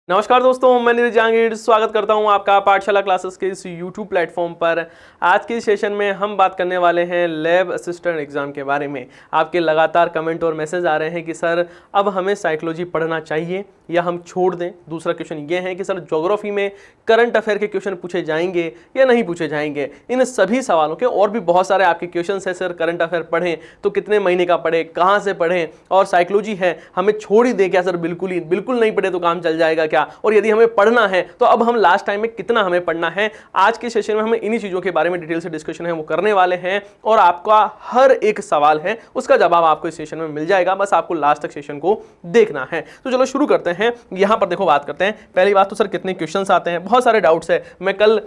नमस्कार दोस्तों, मैं नीरज जहांगीर स्वागत करता हूं आपका पाठशाला क्लासेस के इस YouTube प्लेटफॉर्म पर। आज के सेशन में हम बात करने वाले हैं लैब असिस्टेंट एग्जाम के बारे में। आपके लगातार कमेंट और मैसेज आ रहे हैं कि सर अब हमें साइकोलॉजी पढ़ना चाहिए या हम छोड़ दें। दूसरा क्वेश्चन ये है कि सर ज्योग्राफी में करंट अफेयर के क्वेश्चन पूछे जाएंगे या नहीं पूछे जाएंगे। इन सभी सवालों के और भी बहुत सारे आपके क्वेश्चन है। सर करंट अफेयर पढ़ें तो कितने महीने का पढ़ें, कहाँ से पढ़ें, और साइकोलॉजी है हमें छोड़ ही दें क्या सर? बिल्कुल नहीं पढ़े तो काम चल जाएगा क्या? और यदि हमें पढ़ना है तो अब हम लास्ट टाइम में कितना हमें पढ़ना है? आज के सेशन में हम इन्हीं चीजों के बारे में डिटेल से डिस्कशन है वो करने वाले हैं और आपका हर एक सवाल है उसका जवाब आपको इस सेशन में मिल जाएगा। बस आपको लास्ट तक सेशन को देखना है। तो चलो शुरू करते हैं। यहां पर देखो बात करते हैं। पहली बात तो सर कितने क्वेश्चंस आते हैं, बहुत सारे डाउट्स है। मैं कल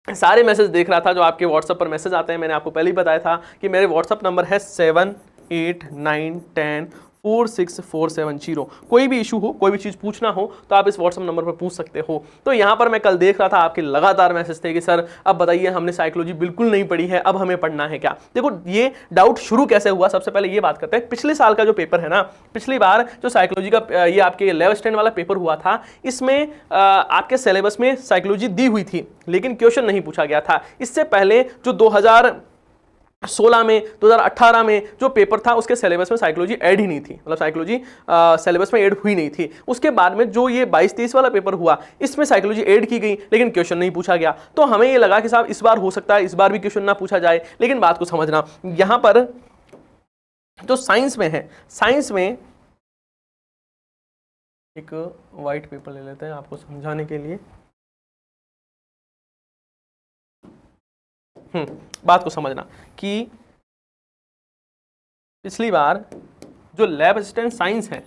सारे मैसेज देख रहा था जो आपके व्हाट्सएप पर मैसेज आते हैं। मैंने आपको पहले ही बताया था कि मेरे व्हाट्सएप नंबर है 7891046470। कोई भी इशू हो, कोई भी चीज़ पूछना हो तो आप इस व्हाट्सएप नंबर पर पूछ सकते हो। तो यहाँ पर मैं कल देख रहा था आपके लगातार मैसेज थे कि सर अब बताइए हमने साइकोलॉजी बिल्कुल नहीं पढ़ी है, अब हमें पढ़ना है क्या? देखो ये डाउट शुरू कैसे हुआ, सबसे पहले ये बात करते हैं। पिछले साल का जो पेपर है ना, पिछली बार जो साइकोलॉजी का ये आपके लैब असिस्टेंट वाला पेपर हुआ था, इसमें आपके सिलेबस में साइकोलॉजी दी हुई थी लेकिन क्वेश्चन नहीं पूछा गया था। इससे पहले जो 2016 में 2018 में जो पेपर था उसके सिलेबस में साइकोलॉजी ऐड ही नहीं थी, मतलब साइकोलॉजी सिलेबस में ऐड हुई नहीं थी। उसके बाद में जो ये 22-23 वाला पेपर हुआ इसमें साइकोलॉजी ऐड की गई लेकिन क्वेश्चन नहीं पूछा गया। तो हमें ये लगा कि साहब इस बार हो सकता है इस बार भी क्वेश्चन ना पूछा जाए। लेकिन बात को समझना, यहां पर जो साइंस में है, साइंस में एक व्हाइट पेपर ले लेते हैं आपको समझाने के लिए। बात को समझना कि पिछली बार जो लैब असिस्टेंट साइंस है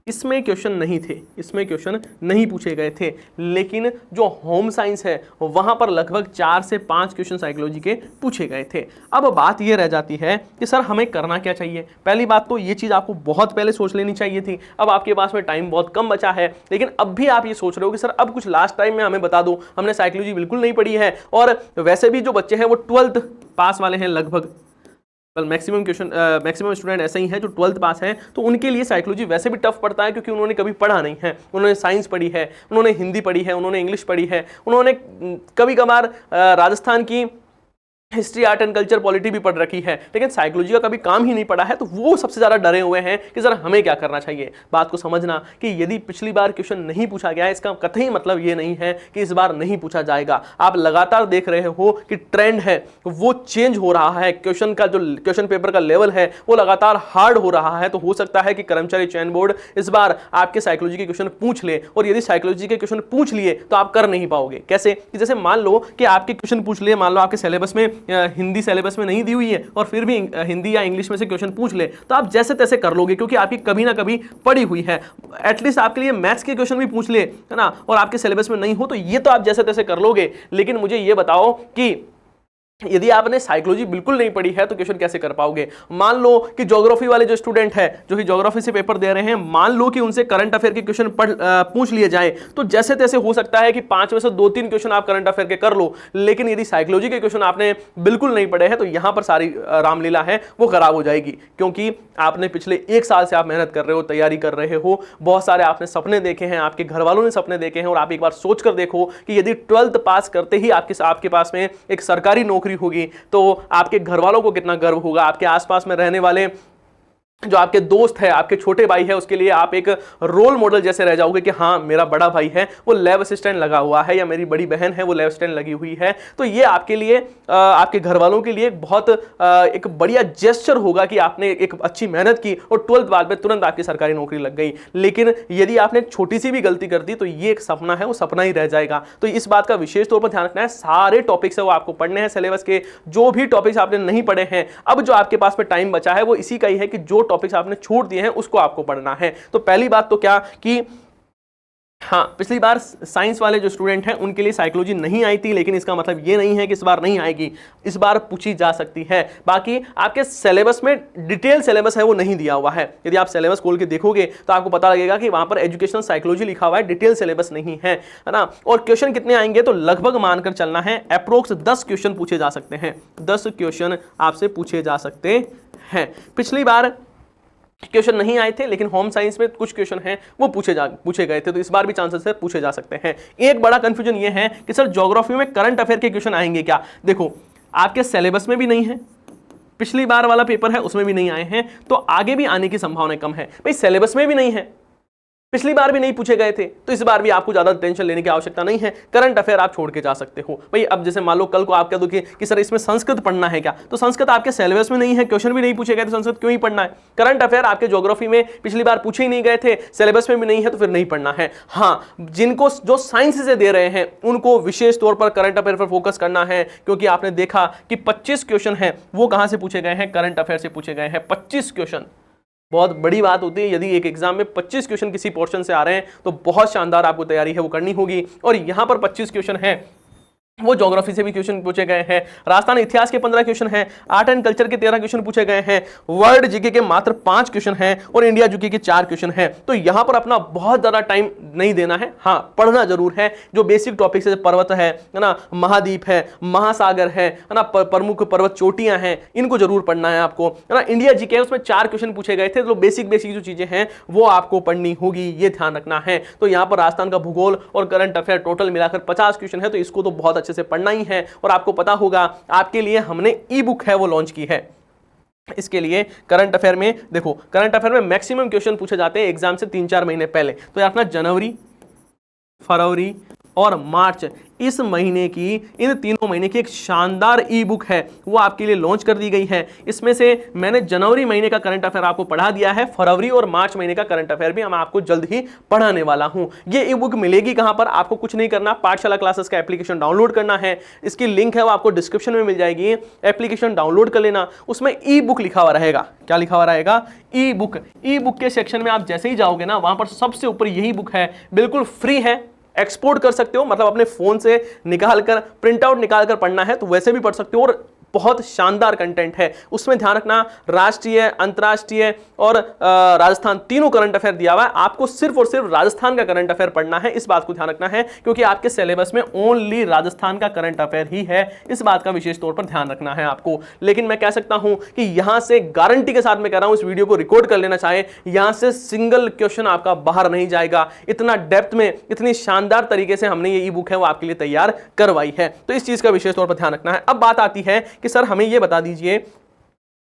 इसमें क्वेश्चन नहीं थे, इसमें क्वेश्चन नहीं पूछे गए थे। लेकिन जो होम साइंस है वहां पर लगभग 4 से 5 क्वेश्चन साइकोलॉजी के पूछे गए थे। अब बात यह रह जाती है कि सर हमें करना क्या चाहिए। पहली बात तो ये चीज आपको बहुत पहले सोच लेनी चाहिए थी। अब आपके पास में टाइम बहुत कम बचा है लेकिन अब भी आप ये सोच रहे हो कि सर अब कुछ लास्ट टाइम में हमें बता दो, हमने साइकोलॉजी बिल्कुल नहीं पढ़ी है। और वैसे भी जो बच्चे हैं वो 12th पास वाले हैं लगभग, मैक्सिमम स्टूडेंट ऐसे ही हैं जो 12th पास हैं। तो उनके लिए साइकोलॉजी वैसे भी टफ पड़ता है क्योंकि उन्होंने कभी पढ़ा नहीं है। उन्होंने साइंस पढ़ी है, उन्होंने हिंदी पढ़ी है, उन्होंने इंग्लिश पढ़ी है, उन्होंने कभी कभार राजस्थान की history, art and culture, polity भी पढ़ रखी है लेकिन साइकोलॉजी का कभी काम ही नहीं पड़ा है। तो वो सबसे ज़्यादा डरे हुए हैं कि सर हमें क्या करना चाहिए। बात को समझना कि यदि पिछली बार क्वेश्चन नहीं पूछा गया है इसका कतई मतलब ये नहीं है कि इस बार नहीं पूछा जाएगा। आप लगातार देख रहे हो कि ट्रेंड है वो चेंज हो रहा है। क्वेश्चन का जो क्वेश्चन पेपर का लेवल है वो लगातार हार्ड हो रहा है। तो हो सकता है कि कर्मचारी चयन बोर्ड इस बार आपके साइकोलॉजी के क्वेश्चन पूछ ले, और यदि साइकोलॉजी के क्वेश्चन पूछ लिए तो आप कर नहीं पाओगे। कैसे? जैसे मान लो कि आपके क्वेश्चन पूछ लिए, मान लो आपके सिलेबस में हिंदी सिलेबस में नहीं दी हुई है और फिर भी हिंदी या इंग्लिश में से क्वेश्चन पूछ ले तो आप जैसे तैसे कर लोगे क्योंकि आपकी कभी ना कभी पड़ी हुई है। एटलीस्ट आपके लिए मैथ्स के क्वेश्चन भी पूछ ले, है ना, और आपके सिलेबस में नहीं हो तो ये तो आप जैसे तैसे कर लोगे। लेकिन मुझे ये बताओ कि यदि आपने साइकोलॉजी बिल्कुल नहीं पढ़ी है तो क्वेश्चन कैसे कर पाओगे? मान लो कि ज्योग्राफी वाले जो स्टूडेंट है जो कि ज्योग्राफी से पेपर दे रहे हैं, मान लो कि उनसे करंट अफेयर के क्वेश्चन पूछ लिए जाए तो जैसे तैसे हो सकता है कि 5 में से 2-3 क्वेश्चन आप करंट अफेयर के कर लो। लेकिन यदि साइकोलॉजी के क्वेश्चन आपने बिल्कुल नहीं पढ़े हैं तो यहां पर सारी रामलीला है वो खराब हो जाएगी। क्योंकि आपने पिछले 1 साल से आप मेहनत कर रहे हो, तैयारी कर रहे हो, बहुत सारे आपने सपने देखे हैं, आपके घर वालों ने सपने देखे हैं। और आप एक बार सोच कर देखो कि यदि 12th पास करते ही आपके पास में एक सरकारी नौकरी होगी तो आपके घर वालों को कितना गर्व होगा। आपके आसपास में रहने वाले जो आपके दोस्त है, आपके छोटे भाई है, उसके लिए आप एक रोल मॉडल जैसे रह जाओगे कि हाँ मेरा बड़ा भाई है वो लैब असिस्टेंट लगा हुआ है या मेरी बड़ी बहन है वो लैब असिस्टेंट लगी हुई है। तो ये आपके लिए आपके घर वालों के लिए बहुत एक बढ़िया जेस्चर होगा कि आपने एक अच्छी मेहनत की और 12th बाद में तुरंत आपकी सरकारी नौकरी लग गई। लेकिन यदि आपने छोटी सी भी गलती कर दी तो ये एक सपना है वो सपना ही रह जाएगा। तो इस बात का विशेष तौर पर ध्यान रखना है। सारे टॉपिक्स है वो आपको पढ़ने हैं, सिलेबस के जो भी टॉपिक्स आपने नहीं पढ़े हैं अब जो आपके पास में टाइम बचा है वो इसी का ही है कि जो टॉपिक्स आपने छोड़ दिए हैं उसको आपको पढ़ना है। तो पहली बात तो क्या कि हाँ, पिछली बार साइंस वाले जो स्टूडेंट हैं उनके लिए साइकोलॉजी नहीं आई थी लेकिन इसका मतलब ये नहीं है कि इस बार नहीं आएगी, इस बार पूछी जा सकती है। बाकी आपके सिलेबस में डिटेल सिलेबस है वो नहीं दिया हुआ है। यदि आप सिलेबस खोल के देखोगे तो आपको पता लगेगा कि वहां पर एजुकेशनल साइकोलॉजी लिखा हुआ है, डिटेल सिलेबस नहीं है, है ना। और क्वेश्चन कितने आएंगे तो लगभग मानकर चलना है अप्रोक्स 10 क्वेश्चन पूछे जा सकते हैं। 10 क्वेश्चन आपसे पूछे जा सकते हैं। पिछली बार क्वेश्चन नहीं आए थे, लेकिन होम साइंस में कुछ क्वेश्चन हैं वो पूछे गए थे, तो इस बार भी चांसेस है पूछे जा सकते हैं। एक बड़ा कंफ्यूजन ये है कि सर ज्योग्राफी में करंट अफेयर के क्वेश्चन आएंगे क्या? देखो आपके सिलेबस में भी नहीं है, पिछली बार वाला पेपर है उसमें भी नहीं आए हैं, तो आगे भी आने की संभावना कम है। भाई सिलेबस में भी नहीं है, पिछली बार भी नहीं पूछे गए थे, तो इस बार भी आपको ज्यादा टेंशन लेने की आवश्यकता नहीं है। करंट अफेयर आप छोड़ के जा सकते हो। भाई अब जैसे मान लो कल को आप कह दो कि सर इसमें संस्कृत पढ़ना है क्या, तो संस्कृत आपके सिलेबस में नहीं है, क्वेश्चन भी नहीं पूछे गए, तो संस्कृत क्यों ही पढ़ना है? करंट अफेयर आपके ज्योग्राफी में पिछली बार पूछे ही नहीं गए थे, सिलेबस में भी नहीं है, तो फिर नहीं पढ़ना है। हाँ, जिनको जो साइंस से दे रहे हैं उनको विशेष तौर पर करंट अफेयर पर फोकस करना है, क्योंकि आपने देखा कि 25 क्वेश्चन है वो कहां से पूछे गए हैं? करंट अफेयर से पूछे गए हैं। 25 क्वेश्चन बहुत बड़ी बात होती है। यदि एक एग्जाम में 25 क्वेश्चन किसी पोर्शन से आ रहे हैं तो बहुत शानदार आपको तैयारी है वो करनी होगी। और यहां पर 25 क्वेश्चन है वो ज्योग्राफी से भी क्वेश्चन पूछे गए हैं, राजस्थान इतिहास के 15 क्वेश्चन हैं, आर्ट एंड कल्चर के 13 क्वेश्चन पूछे गए हैं, वर्ल्ड जीके के मात्र 5 क्वेश्चन हैं और इंडिया जीके के 4 क्वेश्चन हैं। तो यहां पर अपना बहुत ज्यादा टाइम नहीं देना है। हाँ, पढ़ना जरूर है, जो बेसिक टॉपिक्स है, पर्वत है ना, महाद्वीप है, महासागर है ना, प्रमुख पर्वत चोटियां हैं, इनको जरूर पढ़ना है आपको, है ना। इंडिया जीके है उसमें 4 क्वेश्चन पूछे गए थे, तो बेसिक जो चीजें हैं वो आपको पढ़नी होगी, ये ध्यान रखना है। तो यहां पर राजस्थान का भूगोल और करंट अफेयर टोटल मिलाकर 50 क्वेश्चन है, तो इसको तो बहुत से पढ़ना ही है। और आपको पता होगा आपके लिए हमने ई बुक है वो लॉन्च की है। इसके लिए करंट अफेयर में देखो, करंट अफेयर में मैक्सिमम क्वेश्चन पूछे जाते हैं एग्जाम से 3-4 महीने पहले। तो अपना जनवरी, फरवरी और मार्च इस महीने की, इन तीनों महीने की एक शानदार ई बुक है वो आपके लिए लॉन्च कर दी गई है। इसमें से मैंने जनवरी महीने का करंट अफेयर आपको पढ़ा दिया है, फरवरी और मार्च महीने का करंट अफेयर भी मैं आपको जल्द ही पढ़ाने वाला हूं। ये ई बुक मिलेगी कहां पर? आपको कुछ नहीं करना, पाठशाला क्लासेस का एप्लीकेशन डाउनलोड करना है। इसकी लिंक है वो आपको डिस्क्रिप्शन में मिल जाएगी, एप्लीकेशन डाउनलोड कर लेना। उसमें ई बुक लिखा हुआ रहेगा। क्या लिखा हुआ रहेगा? ई बुक। ई बुक के सेक्शन में आप जैसे ही जाओगे ना, वहां पर सबसे ऊपर यही बुक है, बिल्कुल फ्री है, एक्सपोर्ट कर सकते हो, मतलब अपने फोन से निकालकर प्रिंट आउट निकालकर पढ़ना है तो वैसे भी पढ़ सकते हो। और बहुत शानदार कंटेंट है उसमें। ध्यान रखना, राष्ट्रीय, अंतरराष्ट्रीय और राजस्थान तीनों करंट अफेयर दिया हुआ है। आपको सिर्फ और सिर्फ राजस्थान का करंट अफेयर पढ़ना है, इस बात को ध्यान रखना है, क्योंकि आपके सिलेबस में ओनली राजस्थान का करंट अफेयर ही है। इस बात का विशेष तौर पर ध्यान रखना है आपको। लेकिन मैं कह सकता हूं कि यहां से गारंटी के साथ मैं कह रहा हूं, इस वीडियो को रिकॉर्ड कर लेना चाहे, यहां से सिंगल क्वेश्चन आपका बाहर नहीं जाएगा। इतना डेप्थ में, इतनी शानदार तरीके से हमने ये ई बुक है वो आपके लिए तैयार करवाई है। तो इस चीज का विशेष तौर पर ध्यान रखना है। अब बात आती है कि सर हमें ये बता दीजिए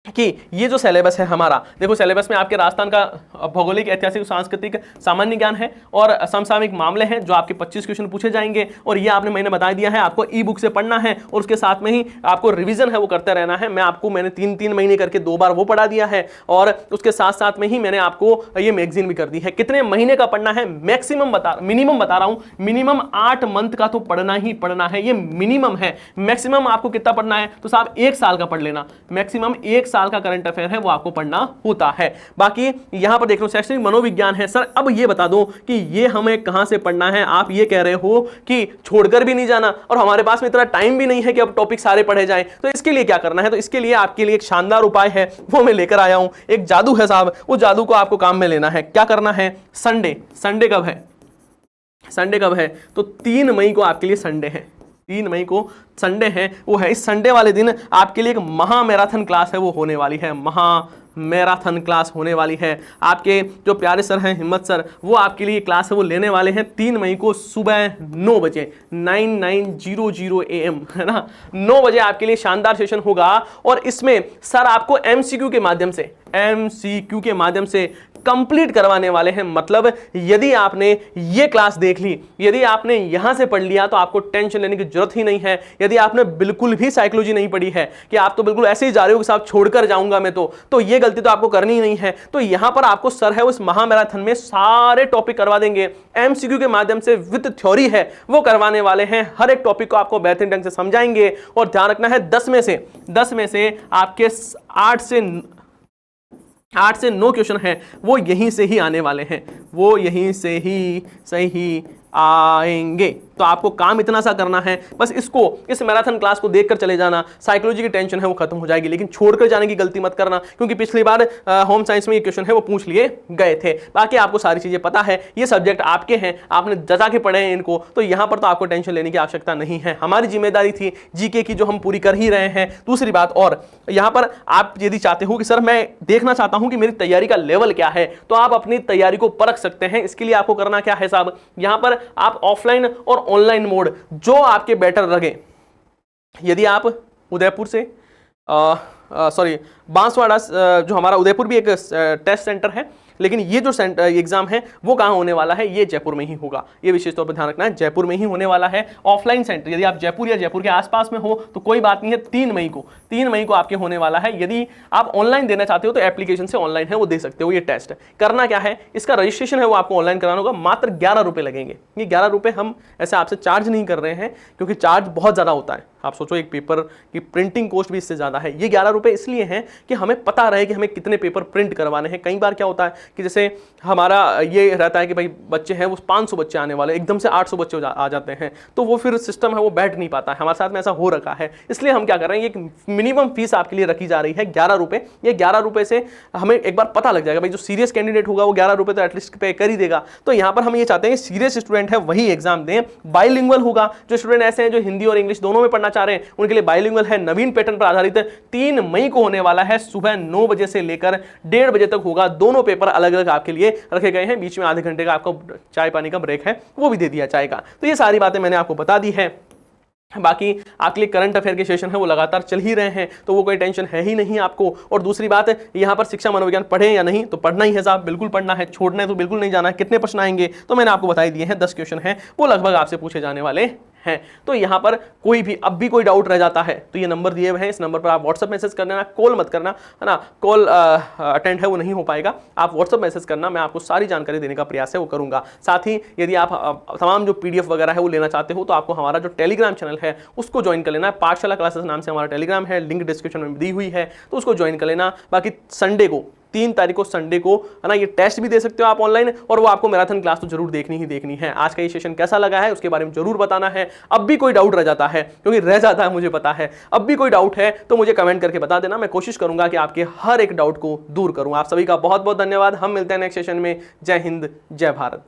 कि ये जो सिलेबस है हमारा, देखो सिलेबस में आपके राजस्थान का भौगोलिक, ऐतिहासिक, सांस्कृतिक, सामान्य ज्ञान है और समसामयिक मामले हैं जो आपके 25 क्वेश्चन पूछे जाएंगे। और ये मैंने बता दिया है आपको ई बुक से पढ़ना है और उसके साथ में ही आपको रिवीजन है वो करते रहना है। मैंने 3-3 महीने करके 2 बार वो पढ़ा दिया है और उसके साथ साथ में ही मैंने आपको ये मैगजीन भी कर दी है। कितने महीने का पढ़ना है? मिनिमम बता रहा हूं, मिनिमम 8 मंथ का तो पढ़ना ही पढ़ना है, ये मिनिमम है। मैक्सिमम आपको कितना पढ़ना है? तो साहब 1 साल का पढ़ लेना। मैक्सिमम 1 साल का करंट अफेयर है वो आपको पढ़ना होता है। बाकी यहां पर देख लो शैक्षणिक मनोविज्ञान है। सर अब ये बता दो कि ये हमें कहां से पढ़ना है? आप ये कह रहे हो कि छोड़कर भी नहीं जाना और हमारे पास में इतना टाइम भी नहीं है कि अब टॉपिक सारे पढ़े जाएं, तो इसके लिए क्या करना है? तो इसके लिए आपके लिए एक शानदार उपाय है वो मैं लेकर आया हूं। एक जादू है साहब, वो जादू को आपको काम में लेना है। क्या करना है? संडे कब है? संडे कब है? तो 3 मई को आपके लिए संडे है। 3 मई को संडे है वो है। इस संडे वाले दिन आपके लिए एक महा मैराथन क्लास है वो होने वाली है। महा मैराथन क्लास होने वाली है। आपके जो प्यारे सर हैं हिम्मत सर, वो आपके लिए क्लास है वो लेने वाले हैं 3 मई को सुबह 9 बजे 9900 AM, है ना। 9 बजे आपके लिए शानदार सेशन होगा और इसमें सर आपको MCQ के माध्यम से कंप्लीट करवाने वाले हैं। मतलब यदि आपने ये क्लास देख ली, यदि आपने यहां से पढ़ लिया तो आपको टेंशन लेने की जरूरत ही नहीं है। यदि आपने बिल्कुल भी साइकोलॉजी नहीं पढ़ी है कि आप तो बिल्कुल ऐसे ही जा रहे हो कि साहब छोड़कर जाऊंगा मैं, तो ये गलती तो आपको करनी ही नहीं है। तो यहां पर आपको सर है उस महामैराथन में सारे टॉपिक करवा देंगे। MCQ के माध्यम से विद थ्योरी है वो करवाने वाले हैं। हर एक टॉपिक को आपको बेहतरीन ढंग से समझाएंगे। और ध्यान रखना है 10 में से आपके 8 से 9 क्वेश्चन हैं वो यहीं से ही आने वाले हैं, वो यहीं से ही सही आएंगे। तो आपको काम इतना सा करना है, बस इस मैराथन क्लास को देखकर चले जाना, साइकोलॉजी की टेंशन है वो खत्म हो जाएगी। लेकिन छोड़कर जाने की गलती मत करना, क्योंकि पिछली बार होम साइंस में ये क्वेश्चन है वो पूछ लिए गए थे। बाकी आपको सारी चीजें पता है, ये सब्जेक्ट आपके हैं, आपने जजा के पढ़े हैं इनको, तो यहां पर तो आपको टेंशन लेने की आवश्यकता नहीं है। हमारी जिम्मेदारी थी जीके की, जो हम पूरी कर ही रहे हैं। दूसरी बात, और यहां पर आप यदि चाहते हो कि सर मैं देखना चाहता हूं कि मेरी तैयारी का लेवल क्या है, तो आप अपनी तैयारी को परख सकते हैं। इसके लिए आपको करना क्या है साहब, यहां पर आप ऑफलाइन और ऑनलाइन मोड जो आपके बेटर लगे, यदि आप उदयपुर से बांसवाड़ा, जो हमारा उदयपुर भी एक टेस्ट सेंटर है, लेकिन ये जो एग्जाम है वो कहाँ होने वाला है, ये जयपुर में ही होगा। ये विशेष तौर पर ध्यान रखना है, जयपुर में ही होने वाला है ऑफलाइन सेंटर। यदि आप जयपुर या जयपुर के आसपास में हो तो कोई बात नहीं है, 3 मई को आपके होने वाला है। यदि आप ऑनलाइन देना चाहते हो तो एप्लीकेशन से ऑनलाइन है वो दे सकते हो। ये टेस्ट करना क्या है, इसका रजिस्ट्रेशन है वो आपको ऑनलाइन कराना होगा, मात्र 11 रुपये लगेंगे। ये 11 रुपये हम ऐसे आपसे चार्ज नहीं कर रहे हैं, क्योंकि चार्ज बहुत ज़्यादा होता है। आप सोचो एक पेपर की प्रिंटिंग कॉस्ट भी इससे ज़्यादा है। ये 11 रुपये इसलिए हैं कि हमें पता रहे कि हमें कितने पेपर प्रिंट करवाने हैं। कई बार क्या होता है कि जैसे हमारा ये रहता है कि भाई बच्चे हैं वो 500 बच्चे आने वाले, एकदम से 800 बच्चे आ जाते हैं, तो वो फिर सिस्टम है वो बैठ नहीं पाता है। हमारे साथ में ऐसा हो रखा है, इसलिए हम क्या कर रहे हैं, एक मिनिमम फीस आपके लिए रखी जा रही है 11 रुपये। ये 11 रुपये से हमें एक बार पता लग जाएगा भाई जो सीरियस कैंडिडेट होगा वो 11 रुपये तो एटलीस्ट पे कर ही देगा। तो यहाँ पर हम ये चाहते हैं सीरियस स्टूडेंट है वही एग्जाम दें, बाइलिंगुअल होगा। जो स्टूडेंट ऐसे हैं जो हिंदी और इंग्लिश दोनों में पढ़ना चाह रहे हैं उनके लिए बाइलिंगुअल है, नवीन पैटर्न पर आधारित 3 मई को होने वाला है। सुबह 9 बजे से लेकर 1:30 बजे तक होगा। दोनों पेपर अलग अलग आपके लिए रखे गए हैं, बीच में आधे घंटे का आपको चाय पानी का ब्रेक है वो भी दे दिया जाएगा। तो ये सारी बातें मैंने आपको बता दी है। बाकी आपके लिए करंट अफेयर के सेशन है वो लगातार चल ही रहे हैं, तो वो कोई टेंशन है ही नहीं आपको। और दूसरी बात है, यहाँ पर शिक्षा मनोविज्ञान पढ़ें या नहीं, तो पढ़ना ही है साहब, बिल्कुल पढ़ना है, छोड़ना है तो बिल्कुल नहीं जाना है। कितने प्रश्न आएंगे तो मैंने आपको बता दिए हैं, 10 क्वेश्चन हैं वो लगभग आपसे पूछे जाने वाले हैं। तो यहाँ पर कोई भी अब भी कोई डाउट रह जाता है तो ये नंबर दिए हुए हैं, इस नंबर पर आप व्हाट्सएप मैसेज कर देना, कॉल मत करना, है ना। कॉल अटेंड है वो नहीं हो पाएगा, आप व्हाट्सएप मैसेज करना, मैं आपको सारी जानकारी देने का प्रयास है वो करूंगा। साथ ही यदि आप तमाम जो PDF वगैरह है वो लेना चाहते हो तो आपको हमारा जो टेलीग्राम चैनल है उसको ज्वाइन कर लेना है। पाठशाला क्लासेस नाम से हमारा टेलीग्राम है, लिंक डिस्क्रिप्शन में दी हुई है, तो उसको ज्वाइन कर लेना। बाकी संडे को 3 तारीख को संडे को, है ना, ये टेस्ट भी दे सकते हो आप ऑनलाइन, और वो आपको मैराथन क्लास तो जरूर देखनी ही देखनी है। आज का ये सेशन कैसा लगा है उसके बारे में जरूर बताना है। अब भी कोई डाउट रह जाता है, क्योंकि रह जाता है मुझे पता है, अब भी कोई डाउट है तो मुझे कमेंट करके बता देना, मैं कोशिश करूंगा कि आपके हर एक डाउट को दूर करूं। आप सभी का बहुत बहुत धन्यवाद। हम मिलते हैं नेक्स्ट सेशन में। जय हिंद, जय भारत।